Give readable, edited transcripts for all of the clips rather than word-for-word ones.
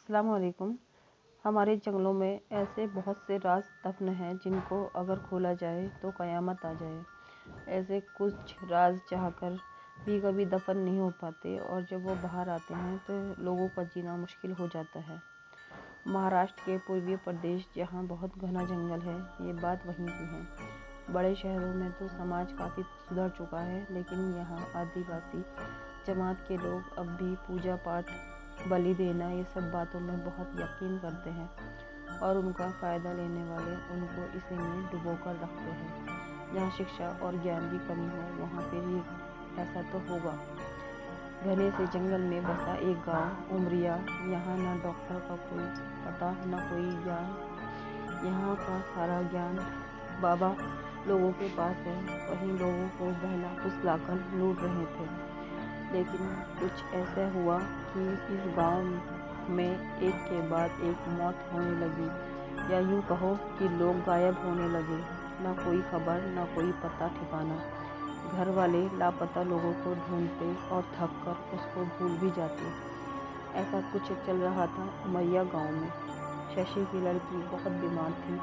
अस्सलाम वालेकुम। हमारे जंगलों में ऐसे बहुत से राज दफन हैं जिनको अगर खोला जाए तो क़यामत आ जाए। ऐसे कुछ राज चाहकर भी कभी दफन नहीं हो पाते और जब वो बाहर आते हैं तो लोगों का जीना मुश्किल हो जाता है। महाराष्ट्र के पूर्वी प्रदेश जहाँ बहुत घना जंगल है, ये बात वहीं की है। बड़े शहरों में तो समाज काफ़ी सुधर चुका है, लेकिन यहाँ आदिवासी जमात के लोग अब भी पूजा पाठ, बलि देना, ये सब बातों में बहुत यकीन करते हैं और उनका फ़ायदा लेने वाले उनको इसी में डुबोकर रखते हैं। जहाँ शिक्षा और ज्ञान की कमी हो वहाँ फिर ये ऐसा तो होगा। घने से जंगल में बसा एक गांव उमरिया, यहाँ ना डॉक्टर का कोई पता न कोई ज्ञान। यहाँ का सारा ज्ञान बाबा लोगों के पास है। वहीं लोगों को बहला फुसलाकर लूट रहे थे। लेकिन कुछ ऐसा हुआ कि इस गांव में एक के बाद एक मौत होने लगी, या यूँ कहो कि लोग गायब होने लगे। ना कोई खबर, ना कोई पता ठिकाना। घर वाले लापता लोगों को ढूंढते और थक कर उसको भूल भी जाते। ऐसा कुछ चल रहा था उमरिया गांव में। शशि की लड़की बहुत बीमार थी।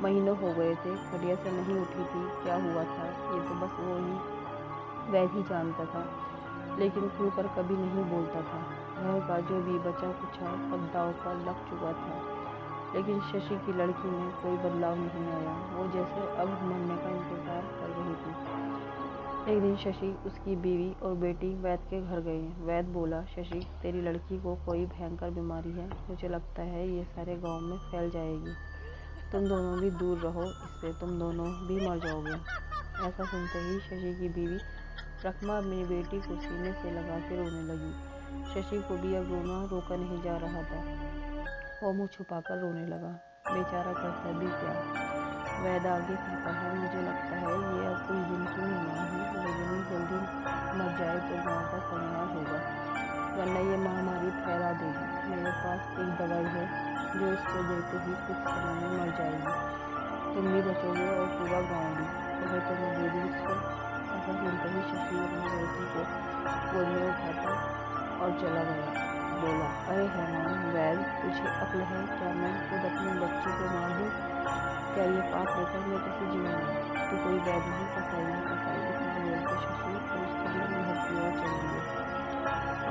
महीनों हो गए थे, खटिया से नहीं उठी थी। क्या हुआ था ये तो बस वैद ही जानता था, लेकिन खुलकर कभी नहीं बोलता था। घर का जो भी बचा कुचा सब दांव पर लग चुका था, लेकिन शशि की लड़की में कोई बदलाव नहीं आया। वो जैसे अब मरने का इंतजार कर रही थी। एक दिन शशि, उसकी बीवी और बेटी वैद के घर गए। वैद बोला, शशि, तेरी लड़की को कोई भयंकर बीमारी है। मुझे लगता है ये सारे गांव में फैल जाएगी। तुम दोनों भी दूर रहो इससे, तुम दोनों भी मर जाओगे। ऐसा सुनते ही शशि की बीवी रकमा अपनी बेटी को सीने से लगा के रोने लगी। शशि को भी अब रोना रोका नहीं जा रहा था। वो मुंह छुपाकर रोने लगा। बेचारा करता भी क्या। वैद आगे कहता है, मुझे लगता है ये अब कुछ दिन की मेहमान है। ये जल्दी जल्दी मर जाए तो गांव का कल्याण होगा, वरना ये महामारी फैला देगी। मेरे पास एक दवाई है जो इसको देते ही कुछ समय में मर जाएगी। तुम भी बचोगे और पूरा गाँव भी। पहले तो मैं दे दूँ इसको। ऐसा सुनते ही शशि अपनी बेटी को गोद में उठाता और चला गया। बोला, अरे हैरान वैद, तुझे अक्ल है क्या? मैं खुद अपनी बच्ची को मार दूँ? क्या ये पाप लेकर मैं कैसे जीऊँगा? तो कोई वैद नहीं, कसाई नहीं, कसाई। इतना बोलकर शशि और उसकी बीवी घर की ओर चल दिए।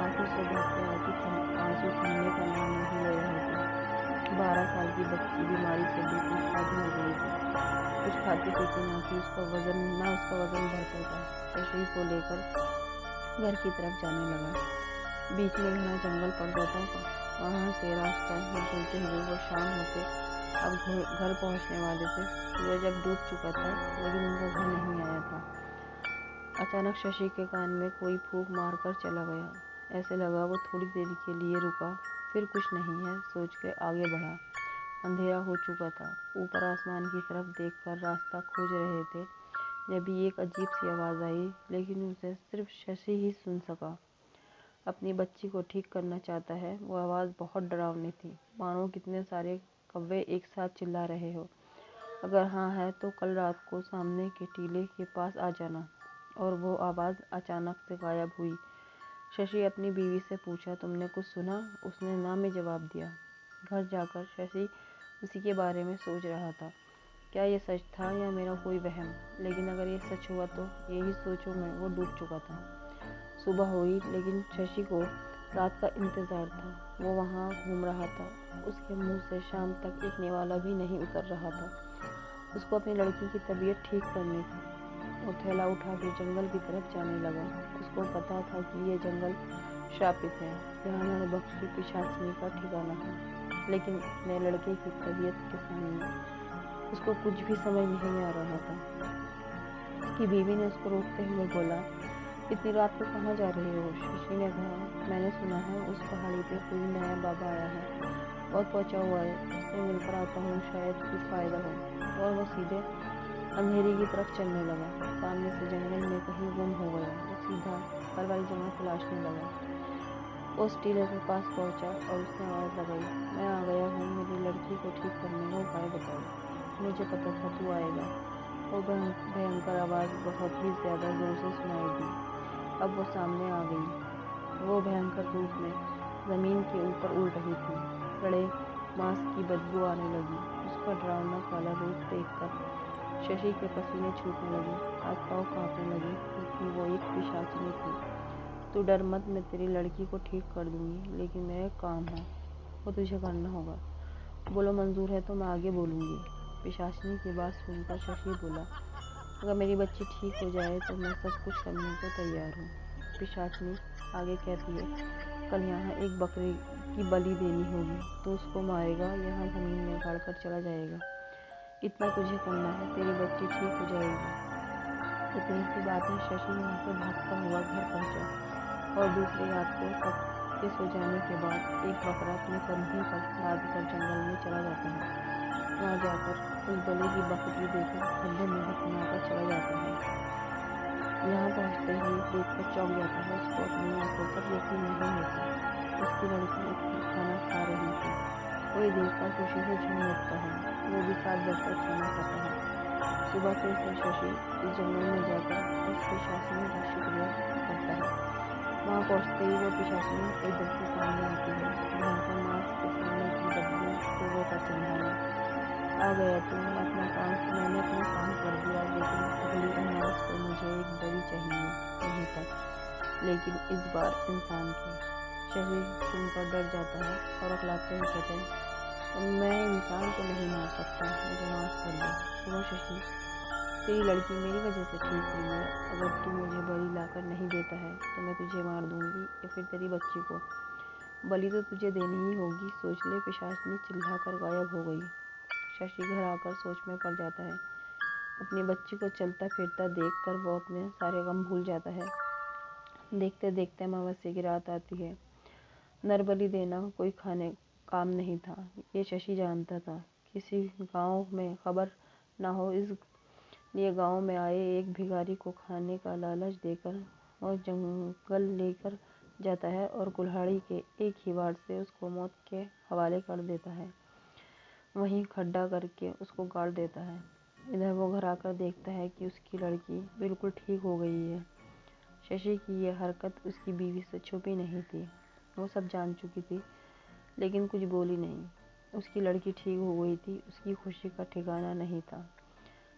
आंसू से बहते आंसू थमने का नाम नहीं ले रहे थे। 12 साल की बच्ची बीमारी से बिल्कुल आधी हो गई थी। कुछ खाती पीती न थी, उसका वजन बढ़ता था। शशि को लेकर घर की तरफ जाने लगा। बीच में घना जंगल पड़ जाता था, वहाँ से रास्ता बदलते हुए वो शाम होते अब घर पहुँचने वाले थे। सूरज जब डूब चुका था, लेकिन उनका घर नहीं आया था। अचानक शशि के कान में कोई फूंक मार कर चला गया। ऐसे लगा वो थोड़ी देर के लिए रुका, फिर कुछ नहीं है सोच के आगे बढ़ा। अंधेरा हो चुका था। ऊपर आसमान की तरफ देखकर रास्ता खोज रहे थे, जब एक अजीब सी आवाज़ आई, लेकिन उसे सिर्फ शशि ही सुन सका। अपनी बच्ची को ठीक करना चाहता है। वो आवाज़ बहुत डरावनी थी, मानो कितने सारे कौवे एक साथ चिल्ला रहे हो। अगर हाँ है तो कल रात को सामने के टीले के पास आ जाना। और वो आवाज़ अचानक से गायब हुई। शशि अपनी बीवी से पूछा, तुमने कुछ सुना? उसने ना में जवाब दिया। घर जाकर शशि उसी के बारे में सोच रहा था। क्या ये सच था या मेरा कोई वहम? लेकिन अगर ये सच हुआ तो यही सोचों में वो डूब चुका था। सुबह हुई, लेकिन शशि को रात का इंतज़ार था। वो वहाँ घूम रहा था। उसके मुंह से शाम तक एक निवाला भी नहीं उतर रहा था। उसको अपनी लड़की की तबीयत ठीक करनी थी। वो थैला उठा के जंगल की तरफ जाने लगा। उसको पता था कि ये जंगल श्रापित है, यहाँ नरभक्षी पिशाचिनी का ठिकाना है। लेकिन अपने लड़के की तबीयत के सामने उसको कुछ भी समझ नहीं आ रहा था। उसकी बीवी ने उसको रोकते हुए बोला, इतनी रात को कहाँ जा रहे हो? शशि ने कहा, मैंने सुना है उस पहाड़ी पे कोई नया बाबा आया है, बहुत पहुँचा हुआ है, उससे मिलकर आता हूँ, शायद कुछ फ़ायदा हो। और वो सीधे अंधेरी की तरफ चलने लगा। सामने से जंगल में कहीं गुम हो गया। वो सीधा घर वाली जगह तलाशने लगा। वो उस टीले के पास पहुँचा और उसने आवाज़ लगाई, मैं आ गया हूँ, मेरी लड़की को ठीक करने का उपाय बताओ। मुझे पता था तू आएगा। वो भयंकर आवाज़ बहुत ही ज़्यादा ज़ोर से सुनाई दी। अब वो सामने आ गई। वो भयंकर रूप में जमीन के ऊपर उड़ रही थी। सड़े मांस की बदबू आने लगी। उसका डरावना काला रूप देखकर शशि के पसीने छूटने लगे, हाथ पांव कांपने लगे, क्योंकि वो एक पिशाचिनी थी। तू डर मत, मैं तेरी लड़की को ठीक कर दूंगी, लेकिन मेरा काम है, वो तुझे करना होगा। बोलो मंजूर है तो मैं आगे बोलूंगी। पिशाचिनी की बात सुनकर शशि बोला, अगर मेरी बच्ची ठीक हो जाए तो मैं सब कुछ करने को तैयार हूँ। पिशाचिनी आगे कहती है, कल यहाँ एक बकरी की बलि देनी होगी, तो उसको मारेगा, यहाँ जमीन में गाड़कर चला जाएगा। इतना तुझे करना है, तेरी बच्ची ठीक हो जाएगी। इतनी सी बात में शशि वहाँ से भागता हुआ घर पहुँचा और दूसरी रात को सबके सो जाने के बाद एक बकरा अपने कंधे पर लादकर जंगल में चला जाता है। वहाँ जाकर उस बलि की बकरी देकर खड्डे में दफनाकर चला जाता है। यहाँ पहुँचते ही देखकर चौंक जाता है। उसको अपनी आंखों पर यकीन नहीं होता। उसकी लड़की उठकर खाना खा रही थी। वो ये देखकर खुशी से झूम उठता है। वो भी साथ बैठकर खाना खाता है। सुबह फिर से शशि इस जंगल में जाकर उस पिशाचिनी का शुक्रिया करता है। वहाँ पहुँचते ही वो पिशाचिनी एकदम से सामने आती है। भयंकर मांस के सड़ने की बदबू से वो कर चिल्लाया, आ गया तू। मैंने अपना काम कर दिया, लेकिन अगली अमावस को मुझे एक बलि चाहिए, नहीं तक, लेकिन इस बार इंसान की। शशि सुनकर डर जाता है और अकलाते हुए कहते हैं, मैं इंसान को नहीं मार सकता, मुझे माफ कर दो। सुनो शशि, तेरी लड़की मेरी वजह से ठीक हुई है। अगर तू मुझे बलि लाकर नहीं देता है तो मैं तुझे मार दूंगी या फिर तेरी बच्ची को। बलि तो तुझे देनी ही होगी, सोच ले। पिशाचिनी चिल्लाकर गायब हो गई। शशि घर आकर सोच में पड़ जाता है। अपनी बच्ची को चलता फिरता देखकर वो अपने सारे गम भूल जाता है। देखते देखते अमावस्या की रात आती है। नरबलि देना कोई खाने काम नहीं था, ये शशि जानता था। किसी गांव में खबर ना हो, इसलिए गांव में आए एक भिखारी को खाने का लालच देकर वो जंगल लेकर जाता है और कुल्हाड़ी के एक ही वार से उसको मौत के हवाले कर देता है। वहीं खड्डा करके उसको गाड़ देता है। इधर वो घर आकर देखता है कि उसकी लड़की बिल्कुल ठीक हो गई है। शशि की यह हरकत उसकी बीवी से छुपी नहीं थी। वो सब जान चुकी थी, लेकिन कुछ बोली नहीं। उसकी लड़की ठीक हो गई थी, उसकी खुशी का ठिकाना नहीं था।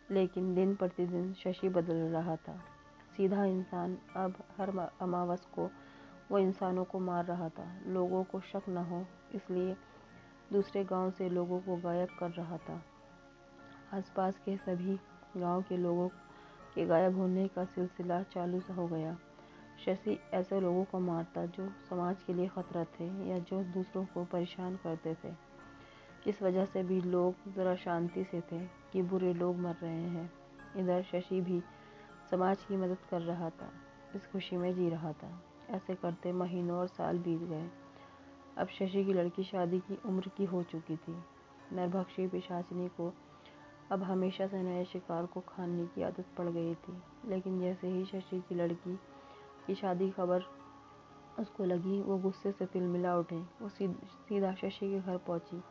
लेकिन दिन प्रतिदिन शशि बदल रहा था। सीधा इंसान अब हर अमावस को वो इंसानों को मार रहा था। लोगों को शक न हो, इसलिए दूसरे गांव से लोगों को गायब कर रहा था। आसपास के सभी गांव के लोगों के गायब होने का सिलसिला चालू हो गया। शशि ऐसे लोगों को मारता जो समाज के लिए खतरा थे या जो दूसरों को परेशान करते थे। इस वजह से भी लोग ज़रा शांति से थे कि बुरे लोग मर रहे हैं। इधर शशि भी समाज की मदद कर रहा था, इस खुशी में जी रहा था। ऐसे करते महीनों और साल बीत गए। अब शशि की लड़की शादी की उम्र की हो चुकी थी। नरभक्षी पिशाचिनी को अब हमेशा से नए शिकार को खाने की आदत पड़ गई थी। लेकिन जैसे ही शशि की लड़की की शादी खबर उसको लगी, वो गुस्से से तिलमिला उठे। वो सीधा शशि के घर पहुंची।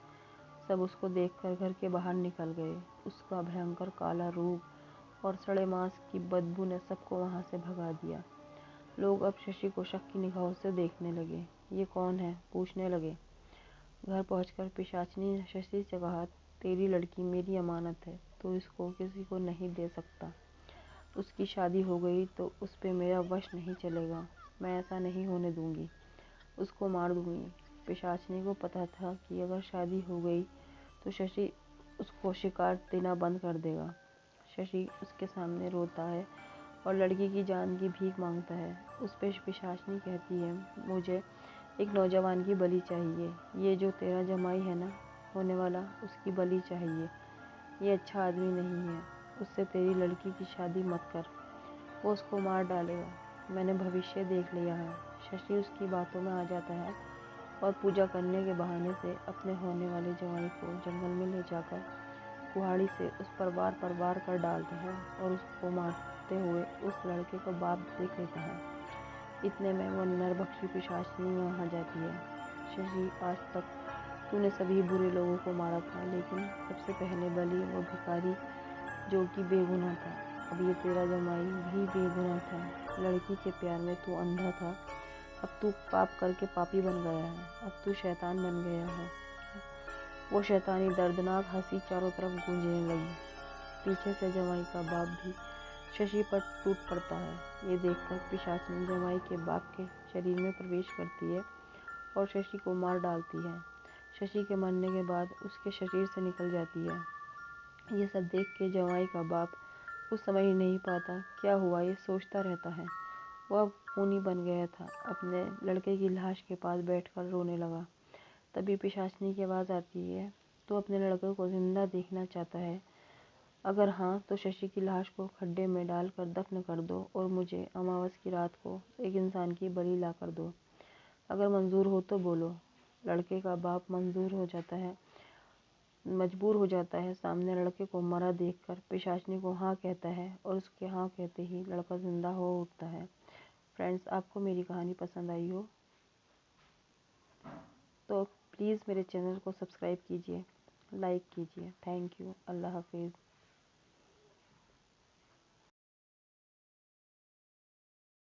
सब उसको देखकर घर के बाहर निकल गए। उसका भयंकर काला रूप और सड़े मांस की बदबू ने सबको वहां से भगा दिया। लोग अब शशि को शक की निगाहों से देखने लगे। ये कौन है, पूछने लगे। घर पहुंचकर पिशाचिनी ने शशि से कहा, तेरी लड़की मेरी अमानत है, तो इसको किसी को नहीं दे सकता। उसकी शादी हो गई तो उस पे मेरा वश नहीं चलेगा। मैं ऐसा नहीं होने दूंगी, उसको मार दूंगी। पिशाचिनी को पता था कि अगर शादी हो गई तो शशि उसको शिकार देना बंद कर देगा। शशि उसके सामने रोता है और लड़की की जान की भीख मांगता है। उस पे पिशाचिनी कहती है, मुझे एक नौजवान की बलि चाहिए। ये जो तेरा जमाई है ना, होने वाला, उसकी बलि चाहिए। ये अच्छा आदमी नहीं है, उससे तेरी लड़की की शादी मत कर, वो उसको मार डालेगा। मैंने भविष्य देख लिया है। शशि उसकी बातों में आ जाता है और पूजा करने के बहाने से अपने होने वाले जमाई को जंगल में ले जाकर कुल्हाड़ी से उस पर वार कर डालता है और उसको मारते हुए उस लड़के को बाप देख लेता है। इतने में वो नरभक्षी पिशाचिनी वहाँ जाती है। शशि, आज तक तूने सभी बुरे लोगों को मारा था, लेकिन सबसे पहले बलि वो भिखारी जो कि बेगुनाह था। अब ये तेरा जमाई भी बेगुनाह था। लड़की के प्यार में तू अंधा था, अब तू पाप करके पापी बन गया है, अब तू शैतान बन गया है। वो शैतानी दर्दनाक हंसी चारों तरफ गूंजने लगी। पीछे से जमाई का बाप भी शशि पर टूट पड़ता है। ये देखकर पिशाचिनी जमाई के बाप के शरीर में प्रवेश करती है और शशि को मार डालती है। शशि के मरने के बाद उसके शरीर से निकल जाती है। ये सब देख के जमाई का बाप कुछ समझ ही नहीं पाता क्या हुआ, ये सोचता रहता है। वह खूनी बन गया था। अपने लड़के की लाश के पास बैठकर रोने लगा। तभी पिशाचिनी की आवाज़ आती है, तो अपने लड़के को जिंदा देखना चाहता है? अगर हाँ तो शशि की लाश को खड्डे में डालकर दफन कर दो और मुझे अमावस की रात को एक इंसान की बलि ला कर दो। अगर मंजूर हो तो बोलो। लड़के का बाप मजबूर हो जाता है। सामने लड़के को मरा देखकर पिशाचिनी को हाँ कहता है और उसके हाँ कहते ही लड़का जिंदा हो उठता है। फ्रेंड्स, आपको मेरी कहानी पसंद आई हो तो प्लीज़ मेरे चैनल को सब्सक्राइब कीजिए, लाइक कीजिए। Thank you. अल्लाह हाफिज़।